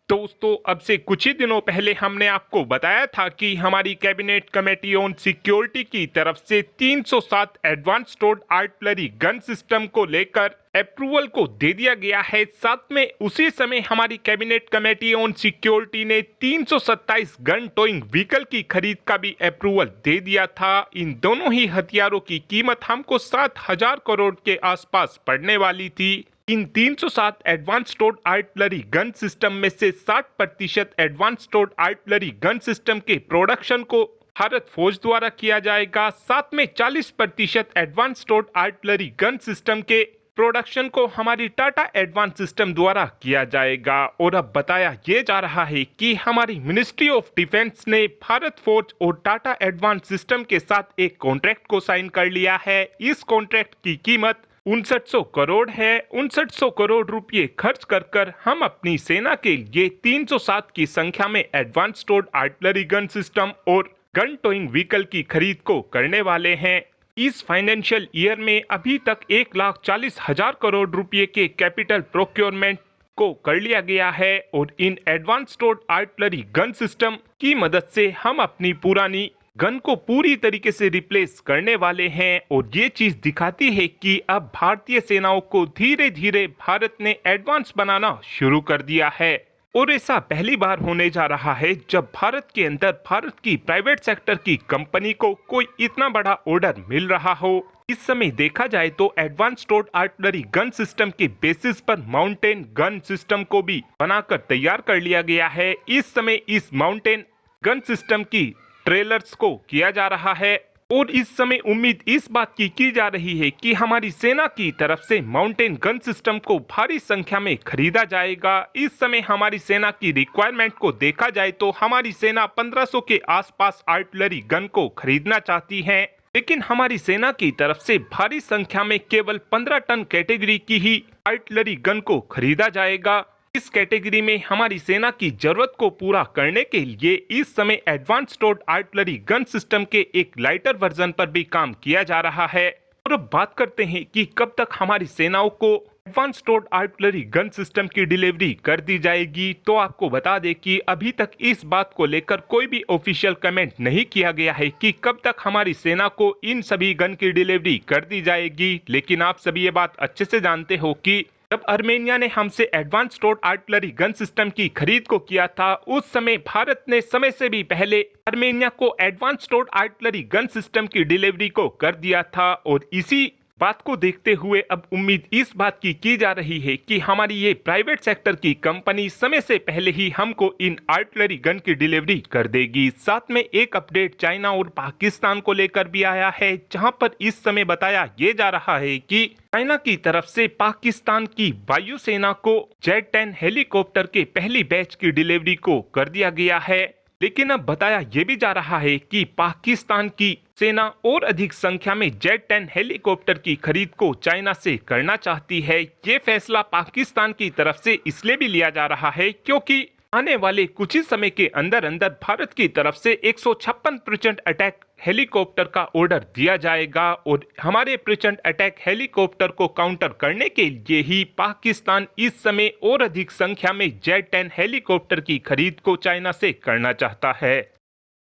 दोस्तों, अब से कुछ ही दिनों पहले हमने आपको बताया था कि हमारी कैबिनेट कमेटी ऑन सिक्योरिटी की तरफ से 307 एडवांस्ड आर्टिलरी गन सिस्टम को लेकर अप्रूवल को दे दिया गया है। साथ में उसी समय हमारी कैबिनेट कमेटी ऑन सिक्योरिटी ने 327 गन टोइंग व्हीकल की खरीद का भी अप्रूवल दे दिया था। इन दोनों ही हथियारों की कीमत हमको 7,000 करोड़ के आसपास पड़ने वाली थी। इन 307 एडवांस्ड आर्टिलरी गन सिस्टम में से 60% एडवांस्ड आर्टिलरी गन सिस्टम के प्रोडक्शन को भारत फौज द्वारा किया जाएगा। साथ में 40% एडवांस्ड आर्टिलरी गन सिस्टम के प्रोडक्शन को हमारी टाटा एडवांस सिस्टम द्वारा किया जाएगा। और अब बताया ये जा रहा है कि हमारी मिनिस्ट्री ऑफ डिफेंस ने भारत फौज और टाटा एडवांस सिस्टम के साथ एक कॉन्ट्रैक्ट को साइन कर लिया है। इस कॉन्ट्रैक्ट की कीमत 5900 करोड़ है। 5900 करोड़ रुपए खर्च कर हम अपनी सेना के लिए 307 की संख्या में एडवांस्ड आर्टिलरी गन सिस्टम और गन टोइंग व्हीकल की खरीद को करने वाले हैं। इस फाइनेंशियल ईयर में अभी तक 1,40,000 करोड़ रुपए के कैपिटल प्रोक्योरमेंट को कर लिया गया है और इन एडवांस्ड आर्टिलरी गन सिस्टम की मदद से हम अपनी पुरानी गन को पूरी तरीके से रिप्लेस करने वाले हैं। और ये चीज दिखाती है कि अब भारतीय सेनाओं को धीरे धीरे भारत ने एडवांस बनाना शुरू कर दिया है। और ऐसा पहली बार होने जा रहा है जब भारत के अंदर भारत की प्राइवेट सेक्टर की कंपनी को कोई इतना बड़ा ऑर्डर मिल रहा हो। इस समय देखा जाए तो एडवांस्ड आर्टिलरी गन सिस्टम के बेसिस पर माउंटेन गन सिस्टम को भी बनाकर तैयार कर लिया गया है। इस समय इस माउंटेन गन सिस्टम की ट्रेलर्स को किया जा रहा है और इस समय उम्मीद इस बात की जा रही है कि हमारी सेना की तरफ से माउंटेन गन सिस्टम को भारी संख्या में खरीदा जाएगा। इस समय हमारी सेना की रिक्वायरमेंट को देखा जाए तो हमारी सेना 1500 के आसपास आर्टिलरी गन को खरीदना चाहती है, लेकिन हमारी सेना की तरफ से भारी संख्या में केवल 15 टन कैटेगरी की ही आर्टिलरी गन को खरीदा जाएगा। इस कैटेगरी में हमारी सेना की जरूरत को पूरा करने के लिए इस समय एडवांस्ड आर्टिलरी गन सिस्टम के एक लाइटर वर्जन पर भी काम किया जा रहा है। और अब बात करते हैं कि कब तक हमारी सेनाओं को एडवांस्ड आर्टिलरी गन सिस्टम की डिलीवरी कर दी जाएगी। तो आपको बता दें कि अभी तक इस बात को लेकर कोई भी ऑफिशियल कमेंट नहीं किया गया है कि कब तक हमारी सेना को इन सभी गन की डिलीवरी कर दी जाएगी। लेकिन आप सभी ये बात अच्छे से जानते हो कि जब आर्मेनिया ने हमसे एडवांस्ड आर्टिलरी गन सिस्टम की खरीद को किया था, उस समय भारत ने समय से भी पहले आर्मेनिया को एडवांस्ड आर्टिलरी गन सिस्टम की डिलीवरी को कर दिया था। और इसी बात को देखते हुए अब उम्मीद इस बात की जा रही है कि हमारी ये प्राइवेट सेक्टर की कंपनी समय से पहले ही हमको इन आर्टिलरी गन की डिलीवरी कर देगी। साथ में एक अपडेट चाइना और पाकिस्तान को लेकर भी आया है, जहां पर इस समय बताया ये जा रहा है कि चाइना की तरफ से पाकिस्तान की वायुसेना को जेट 10 हेलीकॉप्टर के पहली बैच की डिलीवरी को कर दिया गया है। लेकिन अब बताया यह भी जा रहा है कि पाकिस्तान की सेना और अधिक संख्या में जेट 10 हेलीकॉप्टर की खरीद को चाइना से करना चाहती है। ये फैसला पाकिस्तान की तरफ से इसलिए भी लिया जा रहा है क्योंकि आने वाले कुछ ही समय के अंदर अंदर भारत की तरफ से 156 प्रचंड अटैक हेलीकॉप्टर का ऑर्डर दिया जाएगा और हमारे प्रचंड अटैक हेलीकॉप्टर को काउंटर करने के लिए ही पाकिस्तान इस समय और अधिक संख्या में जेट 10 हेलीकॉप्टर की खरीद को चाइना से करना चाहता है।